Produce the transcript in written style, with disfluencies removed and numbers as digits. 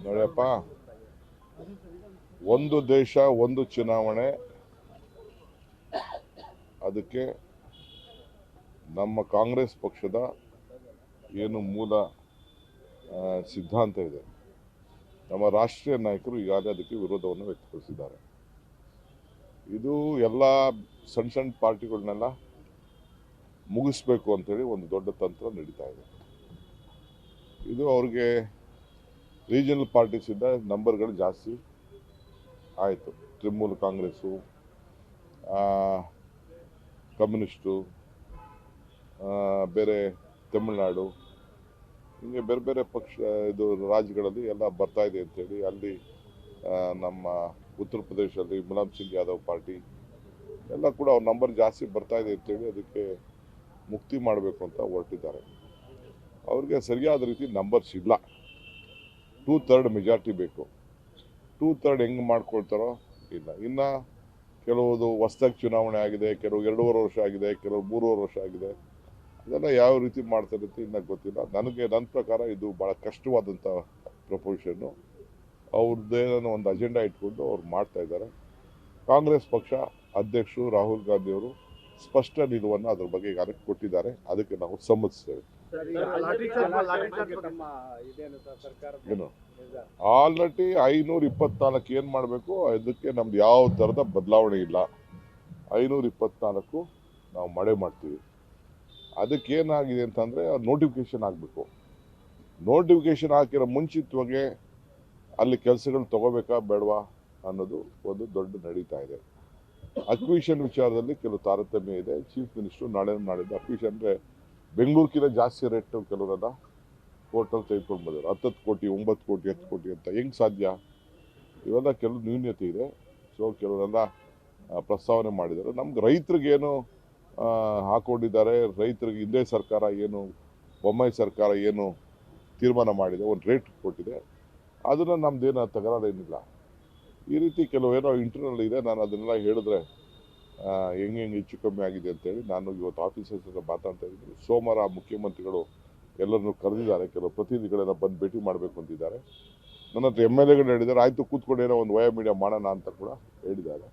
ನೋಡಪ್ಪ, ಒಂದು ದೇಶ ಒಂದು ಚುನಾವಣೆ, ಅದಕ್ಕೆ ನಮ್ಮ ಕಾಂಗ್ರೆಸ್ ಪಕ್ಷದ ಏನು ಮೂಲ ಸಿದ್ಧಾಂತ ಇದೆ, ನಮ್ಮ ರಾಷ್ಟ್ರೀಯ ನಾಯಕರು ಈಗಾಗಲೇ ಅದಕ್ಕೆ ವಿರೋಧವನ್ನು ವ್ಯಕ್ತಪಡಿಸಿದ್ದಾರೆ. ಇದು ಎಲ್ಲ ಸಣ್ಣ ಸಣ್ಣ ಪಾರ್ಟಿಗಳನ್ನೆಲ್ಲ ಮುಗಿಸ್ಬೇಕು ಅಂತೇಳಿ ಒಂದು ದೊಡ್ಡ ತಂತ್ರ ನಡೀತಾ ಇದೆ. ಇದು ಅವ್ರಿಗೆ ರೀಜನಲ್ ಪಾರ್ಟೀಸಿಂದ ನಂಬರ್ಗಳು ಜಾಸ್ತಿ ಆಯಿತು. ತೃಣಮೂಲ ಕಾಂಗ್ರೆಸ್ಸು, ಕಮ್ಯುನಿಸ್ಟು, ಬೇರೆ ತಮಿಳುನಾಡು, ಹೀಗೆ ಬೇರೆ ಬೇರೆ ಪಕ್ಷ ಇದು ರಾಜ್ಯಗಳಲ್ಲಿ ಎಲ್ಲ ಬರ್ತಾ ಇದೆ ಅಂತೇಳಿ, ಅಲ್ಲಿ ನಮ್ಮ ಉತ್ತರ ಪ್ರದೇಶದಲ್ಲಿ ಮುಲಾಯಂ ಸಿಂಗ್ ಯಾದವ್ ಪಾರ್ಟಿ ಎಲ್ಲ ಕೂಡ ಅವ್ರ ನಂಬರ್ ಜಾಸ್ತಿ ಬರ್ತಾ ಇದೆ ಅಂತೇಳಿ ಅದಕ್ಕೆ ಮುಕ್ತಿ ಮಾಡಬೇಕು ಅಂತ ಹೊರಟಿದ್ದಾರೆ. ಅವ್ರಿಗೆ ಸರಿಯಾದ ರೀತಿ ನಂಬರ್ಸ್ ಇಲ್ಲ. 2/3 ಮೆಜಾರಿಟಿ ಬೇಕು. 2/3 ಹೆಂಗೆ ಮಾಡ್ಕೊಳ್ತಾರೋ ಇಲ್ಲ. ಇನ್ನು ಕೆಲವುದು ಹೊಸದಾಗಿ ಚುನಾವಣೆ ಆಗಿದೆ, ಕೆಲವು 2.5 ವರ್ಷ ಆಗಿದೆ, ಕೆಲವು 3.5 ವರ್ಷ ಆಗಿದೆ. ಅದೆಲ್ಲ ಯಾವ ರೀತಿ ಮಾಡ್ತಾರೆ ಅಂತ ಇನ್ನೂ ಗೊತ್ತಿಲ್ಲ. ನನ್ನ ಪ್ರಕಾರ ಇದು ಭಾಳ ಕಷ್ಟವಾದಂಥ ಪ್ರಪೋಸಿಷನ್ನು. ಅವ್ರದ್ದೇನೋ ಒಂದು ಅಜೆಂಡಾ ಇಟ್ಕೊಂಡು ಅವ್ರು ಮಾಡ್ತಾ ಇದ್ದಾರೆ. ಕಾಂಗ್ರೆಸ್ ಪಕ್ಷ ಅಧ್ಯಕ್ಷರು ರಾಹುಲ್ ಗಾಂಧಿಯವರು ಸ್ಪಷ್ಟ ನಿಲುವನ್ನು ಅದ್ರ ಬಗ್ಗೆ ಈಗಾಗಲೇ ಕೊಟ್ಟಿದ್ದಾರೆ. ಅದಕ್ಕೆ ನಾವು ಸಮ್ಮತಿಸ್ತೇವೆ. ಏನು ಆಲ್ರೆಡಿ 524 ಏನು ಮಾಡಬೇಕು, ಅದಕ್ಕೆ ನಮ್ದು ಯಾವ ಥರದ ಬದಲಾವಣೆ ಇಲ್ಲ. 524 ನಾವು ಮಾಡ್ತೀವಿ. ಅದಕ್ಕೇನಾಗಿದೆ ಅಂತಂದರೆ ನೋಟಿಫಿಕೇಶನ್ ಆಗಬೇಕು. ನೋಟಿಫಿಕೇಶನ್ ಹಾಕಿರೋ ಮುಂಚಿತವಾಗಿ ಅಲ್ಲಿ ಕೆಲಸಗಳು ತಗೋಬೇಕಾ ಬೇಡವಾ ಅನ್ನೋದು ಒಂದು ದೊಡ್ಡ ನಡೀತಾ ಇದೆ. ಅಕ್ವಿಷನ್ ವಿಚಾರದಲ್ಲಿ ಕೆಲವು ತಾರತಮ್ಯ ಇದೆ. ಚೀಫ್ ಮಿನಿಸ್ಟರ್ ನಾಡಿದ್ದು ಅಕ್ವಿಷನ್ ಅಂದರೆ ಬೆಂಗಳೂರಿಗಿಂತ ಜಾಸ್ತಿ ರೇಟ್ ಕೆಲವರೆಲ್ಲ ಕೋರ್ಟಲ್ಲಿ ತೆಗೆದುಕೊಂಡು ಬಂದರು. 10 ಕೋಟಿ 9 ಕೋಟಿ 10 ಕೋಟಿ ಅಂತ ಹೆಂಗೆ ಸಾಧ್ಯ? ಇವೆಲ್ಲ ಕೆಲವು ನ್ಯೂನ್ಯತೆ ಇದೆ. ಸೊ ಕೆಲವರೆಲ್ಲ ಪ್ರಸ್ತಾವನೆ ಮಾಡಿದ್ದಾರೆ. ನಮ್ಗೆ ರೈತರಿಗೇನು ಹಾಕೊಂಡಿದ್ದಾರೆ, ರೈತರಿಗೆ ಹಿಂದೆ ಸರ್ಕಾರ ಏನು ಬೊಮ್ಮಾಯಿ ಸರ್ಕಾರ ಏನು ತೀರ್ಮಾನ ಮಾಡಿದೆ, ಒಂದು ರೇಟ್ ಕೊಟ್ಟಿದೆ, ಅದನ್ನು ನಮ್ದೇನು ತಕರಾರೇನಿಲ್ಲ. ಈ ರೀತಿ ಕೆಲವೇನೋ ಇಂಟರ್ನಲ್ ಇದೆ. ನಾನು ಅದನ್ನೆಲ್ಲ ಹೇಳಿದ್ರೆ ಹೆಂಗೆ ಹೆಚ್ಚು ಕಮ್ಮಿ ಆಗಿದೆ ಅಂತೇಳಿ ನಾನು ಇವತ್ತು ಆಫೀಸರ್ಸ್ ಹತ್ರ ಮಾತಾಡ್ತಾ ಇದ್ದೀನಿ. ಸೋಮವಾರ ಮುಖ್ಯಮಂತ್ರಿಗಳು ಎಲ್ಲರನ್ನೂ ಕರೆದಿದ್ದಾರೆ. ಕೆಲವು ಪ್ರತಿನಿಧಿಗಳೆಲ್ಲ ಬಂದು ಭೇಟಿ ಮಾಡಬೇಕು ಅಂತಿದ್ದಾರೆ. ನನ್ನ ಹತ್ರ MLAಗಳು ಹೇಳಿದ್ದಾರೆ, ಆಯಿತು ಕೂತ್ಕೊಂಡೇನೋ ಒಂದು ವಯೋ ಮೀಡಿಯಾ ಮಾಡೋಣ ಅಂತ ಕೂಡ ಹೇಳಿದ್ದಾರೆ.